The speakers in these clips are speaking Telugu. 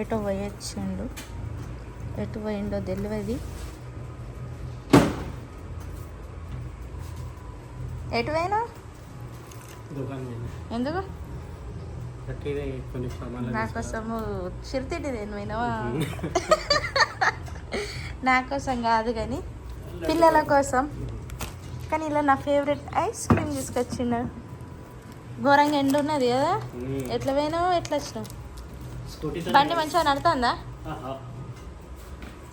ఎటో పోయొచ్చిండు, ఎటు పోయిండో తెలియదు. ఎటు పోయినా? ఎందుకు? నా కోసము చిరుతిడ్డి నేను పోయినావా? నా కోసం కాదు కానీ పిల్లల కోసం. కానీ ఇలా నా ఫేవరెట్ ఐస్ క్రీమ్ తీసుకొచ్చిండు. ఘోరంగా ఎండు ఉన్నది కదా. ఎట్లా పోయినావు, ఎట్లా వచ్చినావు? బండి మంచిగా నడుతుందా?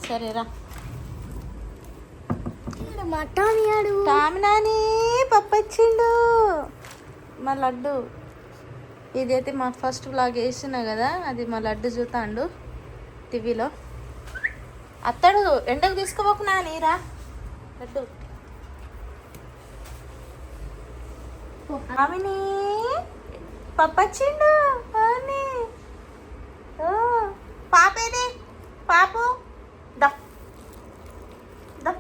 సరేరా. టామినాని పప్పు వచ్చిండు, మా లడ్డు. ఇదైతే మా ఫస్ట్ వ్లాగ్ వేసినా కదా, అది మా లడ్డు చూతాండు టీవీలో. అత్తడు ఎండకు తీసుకోబోకు నానిరా లడ్డు. ఆమెని పప్పు వచ్చిండు. పాపేది పాపు దా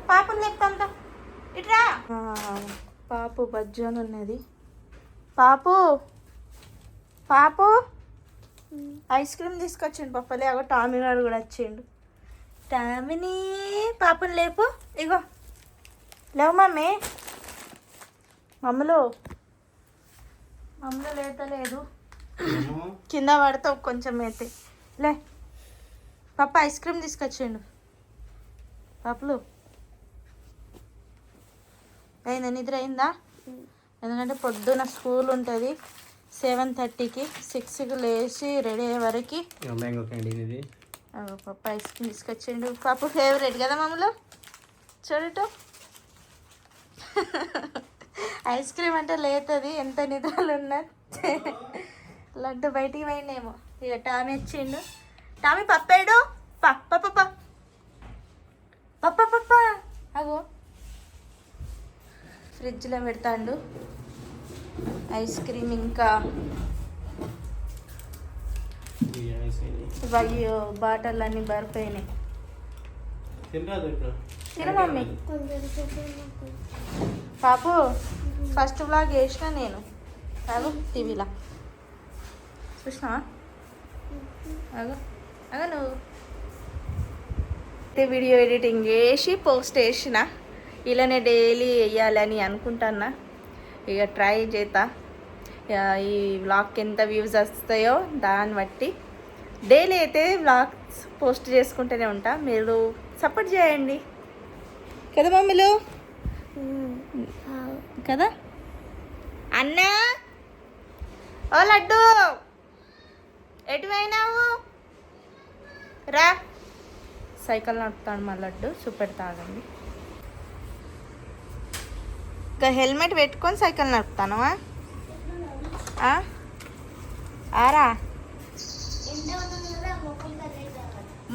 పాపను లేపుతాం దా ఇట్రా. పాపు బజ్జోని ఉన్నది. పాపు పాపు ఐస్ క్రీమ్ తీసుకొచ్చిండు పప్పలే. అగో టామీ గారు కూడా వచ్చిండు. టామిని పాపను లేపు. ఇగో లేవు మమ్మీ. మమ్మలో లేతలేదు, కింద పడతావు కొంచెం అయితే. లే పాప ఐస్ క్రీమ్ తీసుకొచ్చిండు. పాపలు అయిందా? నిద్ర అయిందా? ఎందుకంటే పొద్దున స్కూల్ ఉంటుంది 7:30కి. 6కి లేచి రెడీ అయ్యే వరకు పప్ప ఐస్ క్రీమ్ తీసుకొచ్చిండు. పాప ఫేవరెట్ కదా మమ్మల్ని. చూడటం ఐస్ క్రీమ్ అంటే లేతుంది, ఎంత నిద్రలు ఉన్నా. లడ్డు బయటికి పోయిండేమో. ఇక టామీ వచ్చిండు. టామీ పప్పాడు. పప్ప పప్ప పప్ప పప్ప అగో ఫ్రిడ్జ్లో పెడతాండు ఐస్ క్రీమ్. ఇంకా అయ్యో బాటలు అన్నీ బరిపోయినాయి. తిన మమ్మీ. పాపు ఫస్ట్ వ్లాగ్ వేసిన నేను. అగో టీవీలో చూసినావా? అగో అగో నువ్వు వీడియో ఎడిటింగ్ చేసి పోస్ట్ వేసిన. ఇలానే డైలీ వేయాలని అనుకుంటున్నా. ఇక ట్రై చేస్తా. ఈ వ్లాగ్కి ఎంత వ్యూస్ వస్తాయో దాన్ని బట్టి డైలీ అయితే వ్లాగ్స్ పోస్ట్ చేసుకుంటూనే ఉంటా. మీరు సపోర్ట్ చేయండి కదా మమ్మీలు, కదా అన్నా. ఓ లడ్డు ఎటు పోయినావు? రా. సైకిల్ నడుపుతాడు మా లడ్డు. చూపెడతాగండి. ఇంకా హెల్మెట్ పెట్టుకొని సైకిల్ నడుపుతాను. ఆరా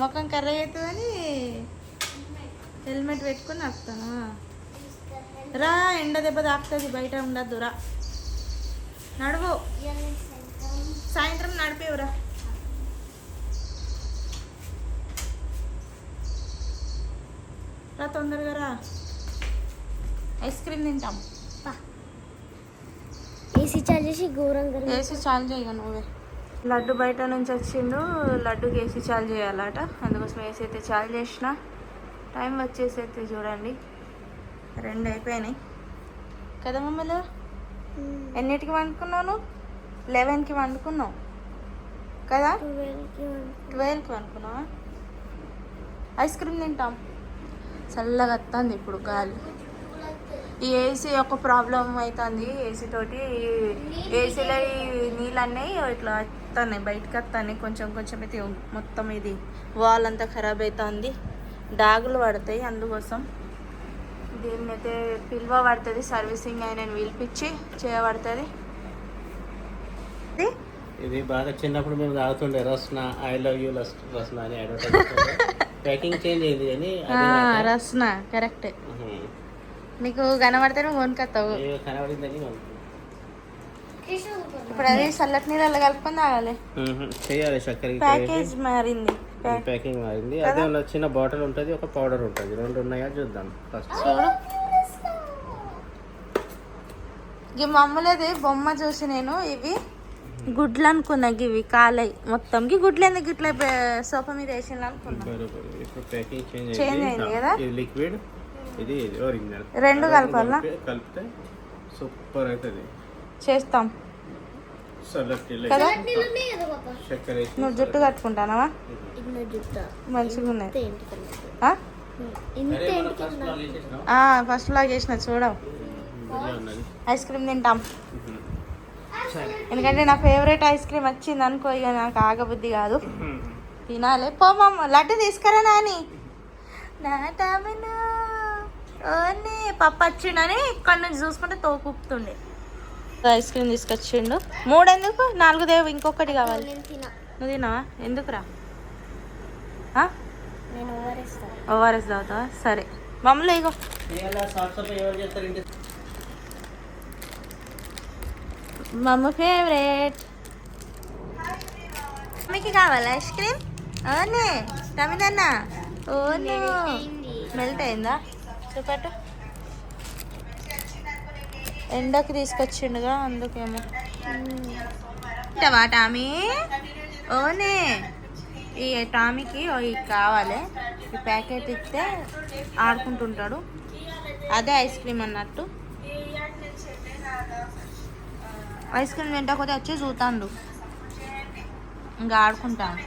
ముఖం కర్ర అవుతుందని హెల్మెట్ పెట్టుకొని నడుపుతాను. రా, ఎండ దెబ్బ తాకుతుంది, బయట ఉండద్దు. రా నడువు. సాయంత్రం నడిపేవురా. రా తొందరగా రా. ఐస్ క్రీమ్ తింటాం. ఏసీ చార్జ్ చేసి ఘోరంగా ఏసీ చార్జ్ చేయగా నువ్వే. లడ్డు బయట నుంచి వచ్చిండు. లడ్డుకి ఏసీ చార్జ్ చేయాలట. అందుకోసం ఏసీ అయితే చార్జ్ చేసిన. టైం వచ్చేసి అయితే చూడండి 2 అయిపోయినాయి కదా మమ్మల్ని. ఎన్నిటికి వండుకున్నాను? 11కి వండుకున్నావు కదా. 12కి వండుకున్నావా? ఐస్ క్రీమ్ తింటాం. చల్లగా వస్తుంది ఇప్పుడు గాలి. ఈ ఏసీ ఒక ప్రాబ్లం అవుతుంది. ఏసీ తోటి ఏసీలో ఈ నీళ్ళన్నీ ఇట్లా వస్తున్నాయి, బయటకు వస్తున్నాయి కొంచెం కొంచెం. అయితే మొత్తం ఇది వాల్ అంతా ఖరాబ్ అవుతుంది, డాగులు పడతాయి. అందుకోసం దీన్ని అయితే పిలవబడుతుంది. సర్వీసింగ్ అయిన పిలిపించి చేయబడుతుంది. ఇది బాగా చిన్నప్పుడు మేము తాగుతుండే Rasna, I love you Rasna అని అడ్వర్టైజ్. ప్యాకింగ్ చేంజ్ అయింది కానీ రస్నా కరెక్ట్. నీకు కనబడితే నువ్వు కొనుక్కొస్తావు. కనబడిందని ఇప్పుడు అది చల్లటి నీళ్ళలో కలుపుకొని తాగాలి. చేయాలి. చక్కెర ప్యాకేజ్ మారింది, ప్యాకింగ్ మారింది. అదే చిన్న బాటిల్ ఉంటుంది, ఒక పౌడర్ ఉంటుంది. 2 ఉన్నాయా చూద్దాం ఫస్ట్. చూడు ఈ మమ్మలేది బొమ్మ చూసి నేను ఇవి గుడ్లు అనుకున్నా ఇవి కాలై మొత్తంకి గుడ్లు ఎందుకు ఇట్లా సోఫా మీద వేసిన అనుకున్నా. బరోబర్. ఇప్పుడు ప్యాకింగ్ చేంజ్ అయింది కదా. ఇది లిక్విడ్, ఇది ఒరిజినల్. రెండు కలపాలా? కలిపితే సూపర్ అవుతుంది. చేస్తాం సలాడ్ కదా. చక్కెర వేసి నువ్వు జుట్టు కట్టుకుంటానవా? మంచిగా ఉన్నది. ఫస్ట్ లాగా చేసిన చూడవు. ఐస్ క్రీమ్ తింటాం ఎందుకంటే నా ఫేవరెట్ ఐస్ క్రీమ్ వచ్చింది అనుకో, ఇక నాకు ఆగబుద్ధి కాదు, తినాలి. పోమమ్మ లడ్డు తీసుకురా నాని. ఓనే పప్పు వచ్చిండని ఇక్కడ నుంచి చూసుకుంటే తోకుతుండే. ఐస్ క్రీమ్ తీసుకొచ్చిండు. 3 ఎందుకు 4 దేవు, ఇంకొకటి కావాలి. నువ్వు తినావా? ఎందుకురా? ఓఆర్ఎస్ తాగుతావా? సరే మమ్మల్ని ఇగో మమ్మ ఫేవరెట్. మీకు కావాలా ఐస్ క్రీమ్? ఓనే తమిళన్నా. ఓను మెల్ట్ అయిందా? చూపట్టు. ఎండకి తీసుకొచ్చిండుగా అందుకేమో. టామీ ఓనే ఈ టామీకి ఇది కావాలి. ఈ ప్యాకెట్ ఇస్తే ఆడుకుంటుంటాడు. అదే ఐస్ క్రీమ్ అన్నట్టు. ఐస్ క్రీమ్ తింటకపోతే వచ్చి చూతాండు, ఇంకా ఆడుకుంటాను.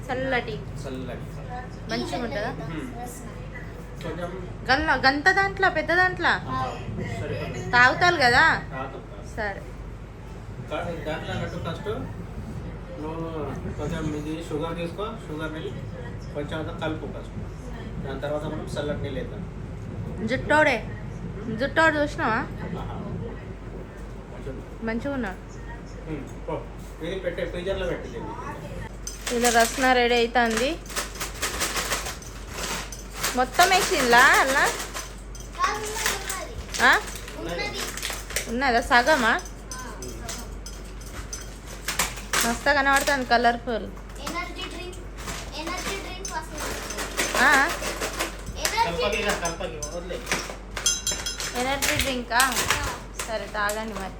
చల్లటి మంచిగా ఉంటుందా? గంత దాంట్లో పెద్ద దాంట్లో తాగుతారు కదా. సరే ఫస్ట్ నువ్వు కొంచెం ఇది షుగర్ తీసుకో, షుగర్ నీళ్ళు కొంచెం అంతా కలుపు ఫస్ట్. దాని తర్వాత మనం చల్లటి నీళ్ళు వేద్దాం. జుట్టోడు చూసినావా? మంచిగా ఉన్నాడు. ఇది పెట్టే ఫ్రీజర్లో పెట్టింది. ఇలా రసన రెడీ అవుతుంది. మొత్తం వేసిందా అలా? ఉన్నదా? సగమా? మస్తు కనబడుతుంది, కలర్ఫుల్. ఎనర్జీ డ్రింకా? సరే తాగండి మరి.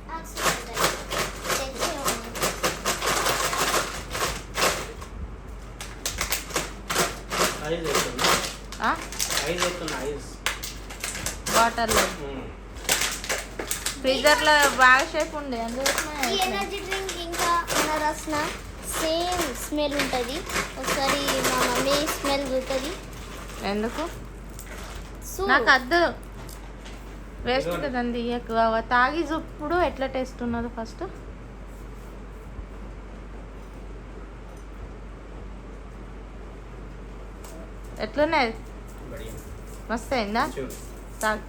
వాటర్లో ఫ్రీజర్లో బాగా షేప్ ఉండే ఈ ఎనర్జీ డ్రింక్ ఇంకా రసన సేమ్ స్మెల్ ఉంటుంది. ఒకసారి మా మమ్మీ స్మెల్ చూస్తుంది. ఎందుకు? నాకు అద్దు, వేస్ట్ కదండి. ఎక్కువ తాగి చూప్పుడు ఎట్లా టేస్ట్ ఉన్నదో ఫస్ట్. ఎట్లున్నది? మస్తు అయిందా? తాగు.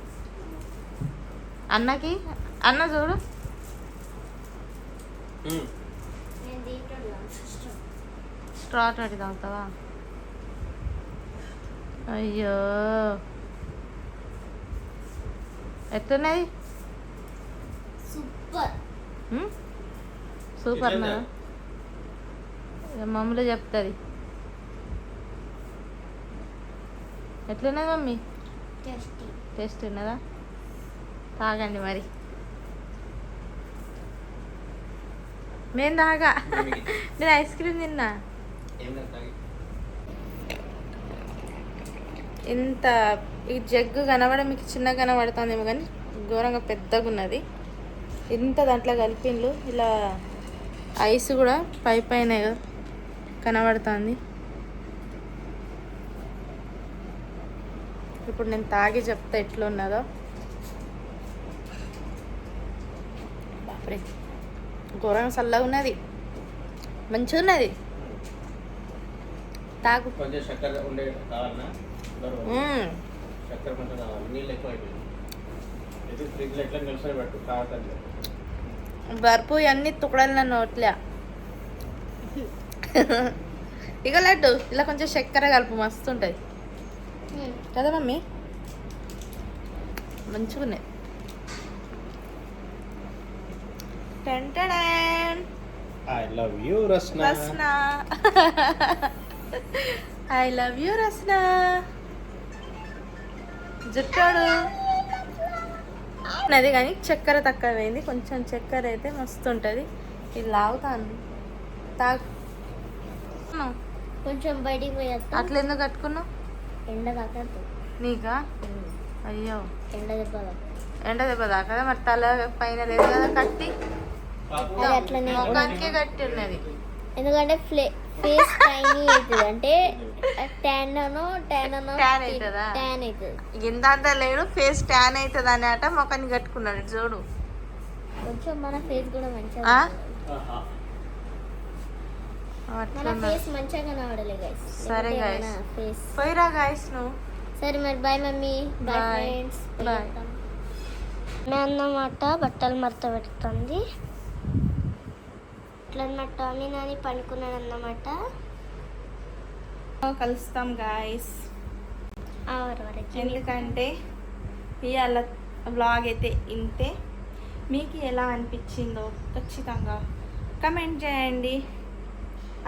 అన్నకి అన్న చూడు. స్ట్రాట్ అడి తాగుతావా? అయ్యో ఎట్లున్నది? సూపర్. సూపర్ నా మమ్మల్ని చెప్తుంది. ఎట్లున్నది మమ్మీ? టేస్ట్ ఉన్నదా? తాగండి మరి. మేము తాగా, నేను ఐస్ క్రీమ్ తిన్నా. ఇంత ఈ జగ్గు కనబడం మీకు చిన్నగా కనబడుతుందేమో కానీ ఘోరంగా పెద్దగా ఉన్నది. ఇంత దాంట్లో కలిపిండ్లు. ఇలా ఐస్ కూడా పైన కనబడుతుంది. ఇప్పుడు నేను తాగి చెప్తా ఎట్లున్నదో. బాప్రే ఘోరంగా చల్లగా ఉన్నది, మంచిగా ఉన్నది. తాగు. కొంచెం చక్కెర ఉండే కావాలన్నా? చక్కెర కొంచెం కావాలి. నీళ్ళు ఎక్కువ అయిపోయింది. ఇది ఫ్రిడ్జ్లో ఎట్లా నిల్చొని పెట్టు కావాలి. బర్పు అన్ని తుకడాలి నన్ను నోట్లే. ఇక లడ్డు ఇలా కొంచెం చక్కెర కలుపు, మస్తు ఉంటుంది కదా మమ్మీ? మంచిగా ఉన్నాయి. I love you Rasna. Rasna I love you Rasna. జుట్టాడు అది కానీ చక్కెర తక్కువ అయింది, కొంచెం చక్కెర అయితే మస్తు ఉంటుంది. ఇది లాగుతాను తాగు. కొంచెం బయటికి పోయేస్తా. అట్లా ఎందుకు కట్టుకున్నావు? ఎండ తాకద్దు నీకా? అయ్యో ఎండ దెబ్బ ఎండ దెబ్బ దాకా మరి తల పైన లేదు కదా కట్టి, అది అట్లనే ముఖానికే కట్టి ఉన్నది. ఎందుకంటే ఫేస్ టైనీ అవుతుంది, అంటే ట్యాన్ ట్యాన్ అవుతుందా? ట్యాన్ అవుతుంది. ఇంత అంతా లేడు, ఫేస్ ట్యాన్ అవుతుంది అని అట ముఖానికి కట్టుకున్నాడు చూడు. కొంచెం మన ఫేస్ కూడా మంచిగా ఆ? మన అట్లా ఫేస్ మంచిగా కనబడలే గైస్. సరే guys. ఫేస్ పోయిరా గాయస్ నువ్వు. సరే మరి bye mummy, bye Bye. Friends. Bye. మేము అన్నమాట బట్టలు మడత పెడుతుంది. ఇట్లా అన్నమాట నాని పండుకున్నాడు అన్నమాట. కలుస్తాం గాయస్, వరకు ఎందుకంటే ఇవాళ వ్లాగ్ అయితే ఇంతే. మీకు ఎలా అనిపించిందో ఖచ్చితంగా కమెంట్ చేయండి,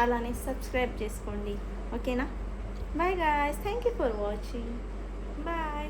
అలానే సబ్స్క్రైబ్ చేసుకోండి. ఓకేనా? Bye guys, thank you for watching. Bye.